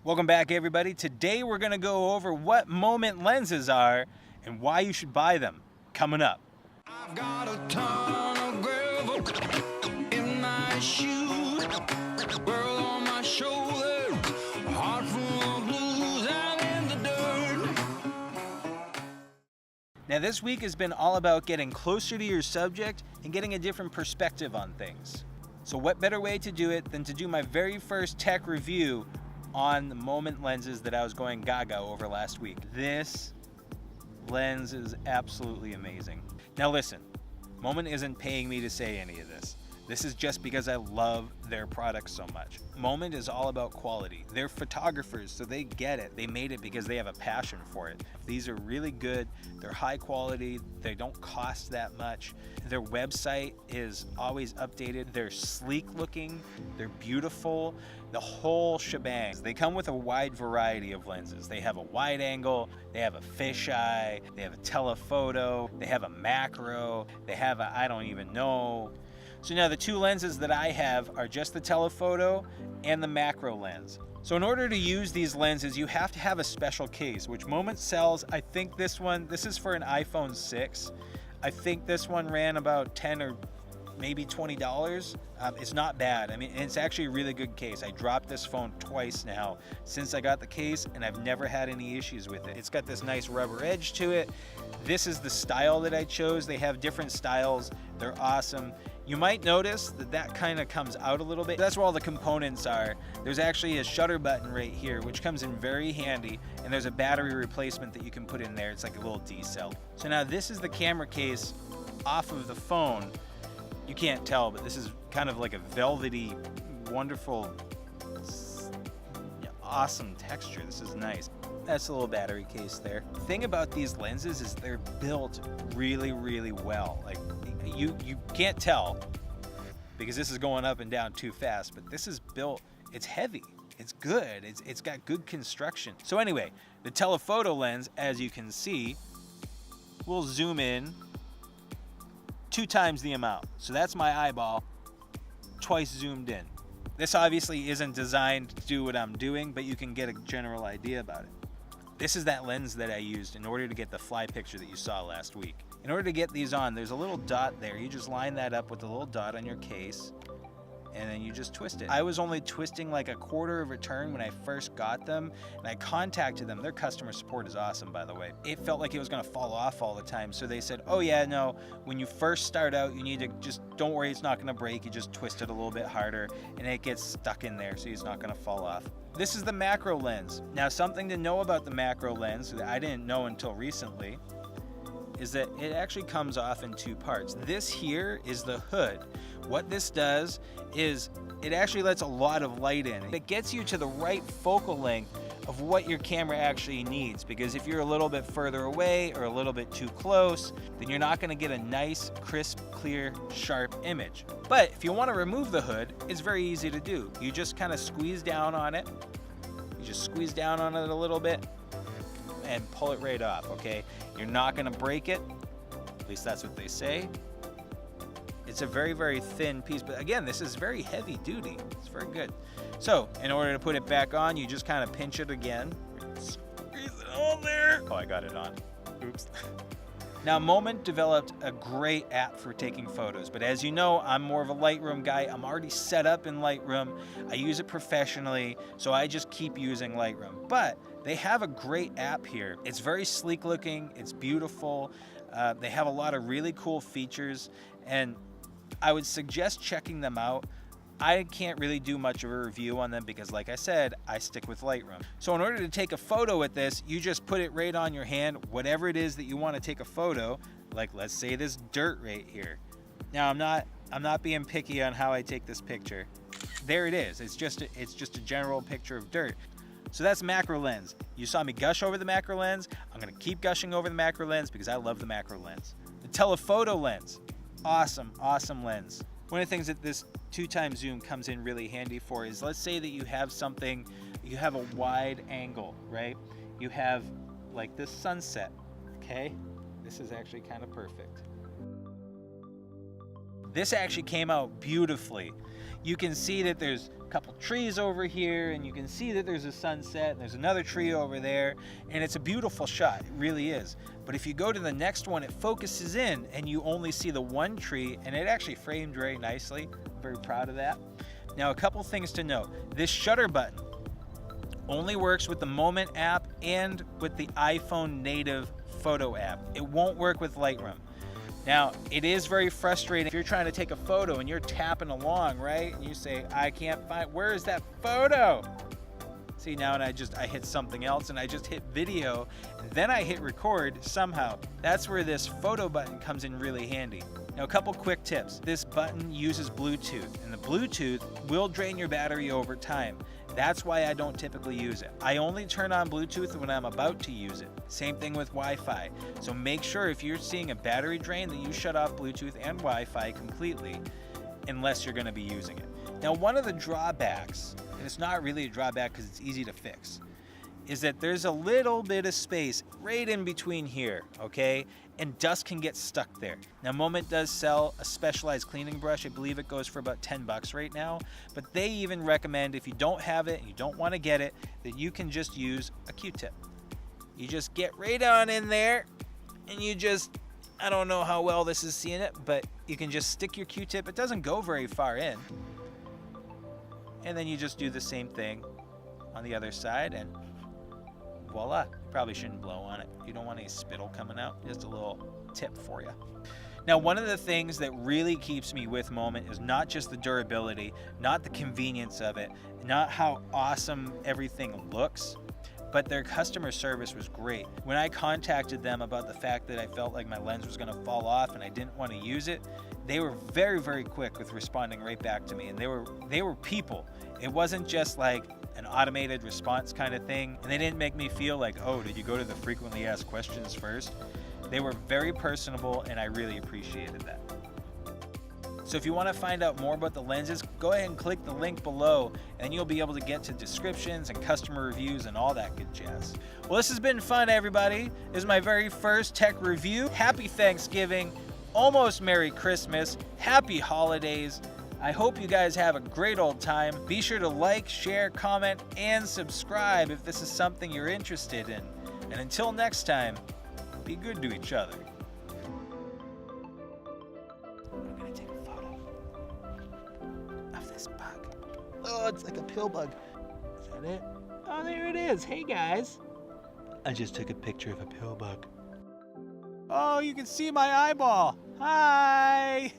Welcome back, everybody. Today we're going to go over what moment lenses are and why you should buy them. Coming up. I've got a ton of gravel in my shoes, world on my shoulders, a heart full of blues and in the dirt. Now, this week has been all about getting closer to your subject and getting a different perspective on things. So what better way to do it than to do my very first tech review on the moment lenses that I was going gaga over last week. This lens is absolutely amazing. Now listen, Moment isn't paying me to say any of this. This is just because I love their products so much. Moment is all about quality. They're photographers, so they get it. They made it because they have a passion for it. These are really good. They're high quality. They don't cost that much. Their website is always updated. They're sleek looking. They're beautiful. The whole shebang. They come with a wide variety of lenses. They have a wide angle. They have a fisheye. They have a telephoto. They have a macro. They have a I don't even know. So now the two lenses that I have are just the telephoto and the macro lens. So in order to use these lenses, you have to have a special case, which Moment sells. I think this is for an iPhone 6. I think this one ran about $10 or maybe $20. It's not bad. I mean, it's actually a really good case. I dropped this phone twice now since I got the case, and I've never had any issues with it. It's got this nice rubber edge to it. This is the style that I chose. They have different styles. They're awesome. You might notice that kind of comes out a little bit. That's where all the components are. There's actually a shutter button right here, which comes in very handy, and there's a battery replacement that you can put in there. It's like a little D-cell. So now this is the camera case off of the phone. You can't tell, but this is kind of like a velvety, wonderful, awesome texture. This is nice. That's a little battery case there. The thing about these lenses is they're built really, really well. Like you can't tell because this is going up and down too fast, but this is built, it's heavy. It's good. It's got good construction. So anyway, the telephoto lens, as you can see, will zoom in 2 times the amount. So that's my eyeball twice zoomed in. This obviously isn't designed to do what I'm doing, but you can get a general idea about it. This is that lens that I used in order to get the fly picture that you saw last week. In order to get these on, there's a little dot there. You just line that up with the little dot on your case, and then you just twist it. I was only twisting like a quarter of a turn when I first got them, and I contacted them. Their customer support is awesome, by the way. It felt like it was gonna fall off all the time, so they said, oh yeah, no, when you first start out, you need to just, don't worry, it's not gonna break, you just twist it a little bit harder, and it gets stuck in there, so it's not gonna fall off. This is the macro lens. Now, something to know about the macro lens that I didn't know until recently is that it actually comes off in 2 parts. This here is the hood. What this does is it actually lets a lot of light in. It gets you to the right focal length of what your camera actually needs, because if you're a little bit further away or a little bit too close, then you're not gonna get a nice, crisp, clear, sharp image. But if you wanna remove the hood, it's very easy to do. You just kind of squeeze down on it. You just squeeze down on it a little bit and pull it right off, okay? You're not gonna break it, at least that's what they say. It's a very, very thin piece, but again, this is very heavy duty. It's very good. So, in order to put it back on, you just kind of pinch it again. Squeeze it on there. Oh, I got it on. Oops. Now, Moment developed a great app for taking photos, but as you know, I'm more of a Lightroom guy. I'm already set up in Lightroom. I use it professionally, so I just keep using Lightroom. But they have a great app here. It's very sleek looking. It's beautiful. They have a lot of really cool features, and I would suggest checking them out. I can't really do much of a review on them because, like I said, I stick with Lightroom. So in order to take a photo with this, you just put it right on your hand, whatever it is that you want to take a photo, like let's say this dirt right here. Now I'm not being picky on how I take this picture. There it is. It's just a general picture of dirt. So that's macro lens. You saw me gush over the macro lens. I'm gonna keep gushing over the macro lens because I love the macro lens. The telephoto lens, awesome, awesome lens. One of the things that this 2x zoom comes in really handy for is, let's say that you have something, you have a wide angle, right? You have like this sunset, okay? This is actually kind of perfect. This actually came out beautifully. You can see that there's a couple trees over here, and you can see that there's a sunset, and there's another tree over there, and it's a beautiful shot. It really is. But if you go to the next one, it focuses in, and you only see the one tree, and it actually framed very nicely. I'm very proud of that. Now, a couple things to note. This shutter button only works with the Moment app and with the iPhone native photo app. It won't work with Lightroom. Now, it is very frustrating if you're trying to take a photo and you're tapping along, right? And you say, I can't find, where is that photo? See, now and I hit something else, and I just hit video, and then I hit record somehow. That's where this photo button comes in really handy. Now, a couple quick tips. This button uses Bluetooth, and the Bluetooth will drain your battery over time. That's why I don't typically use it. I only turn on Bluetooth when I'm about to use it. Same thing with Wi-Fi. So make sure if you're seeing a battery drain that you shut off Bluetooth and Wi-Fi completely, unless you're going to be using it. Now, one of the drawbacks, and it's not really a drawback because it's easy to fix, is that there's a little bit of space right in between here, okay? And dust can get stuck there. Now, Moment does sell a specialized cleaning brush. I believe it goes for about $10 right now, but they even recommend if you don't have it and you don't want to get it, that you can just use a Q-tip. You just get right on in there, and you just, I don't know how well this is seeing it, but you can just stick your Q-tip. It doesn't go very far in. And then you just do the same thing on the other side, and voila. Probably shouldn't blow on it. You don't want any spittle coming out. Just a little tip for you. Now, one of the things that really keeps me with Moment is not just the durability, not the convenience of it, not how awesome everything looks, but their customer service was great. When I contacted them about the fact that I felt like my lens was going to fall off and I didn't want to use it, they were very, very quick with responding right back to me, and they were people. It wasn't just like an automated response kind of thing, and they didn't make me feel like, oh, did you go to the frequently asked questions first? They were very personable, and I really appreciated that. So if you want to find out more about the lenses, go ahead and click the link below, and you'll be able to get to descriptions and customer reviews and all that good jazz. Well, this has been fun, everybody. This is my very first tech review. Happy Thanksgiving, almost Merry Christmas, Happy Holidays. I hope you guys have a great old time. Be sure to like, share, comment, and subscribe if this is something you're interested in. And until next time, be good to each other. I'm gonna take a photo of this bug. Oh, it's like a pill bug. Is that it? Oh, there it is. Hey, guys. I just took a picture of a pill bug. Oh, you can see my eyeball. Hi.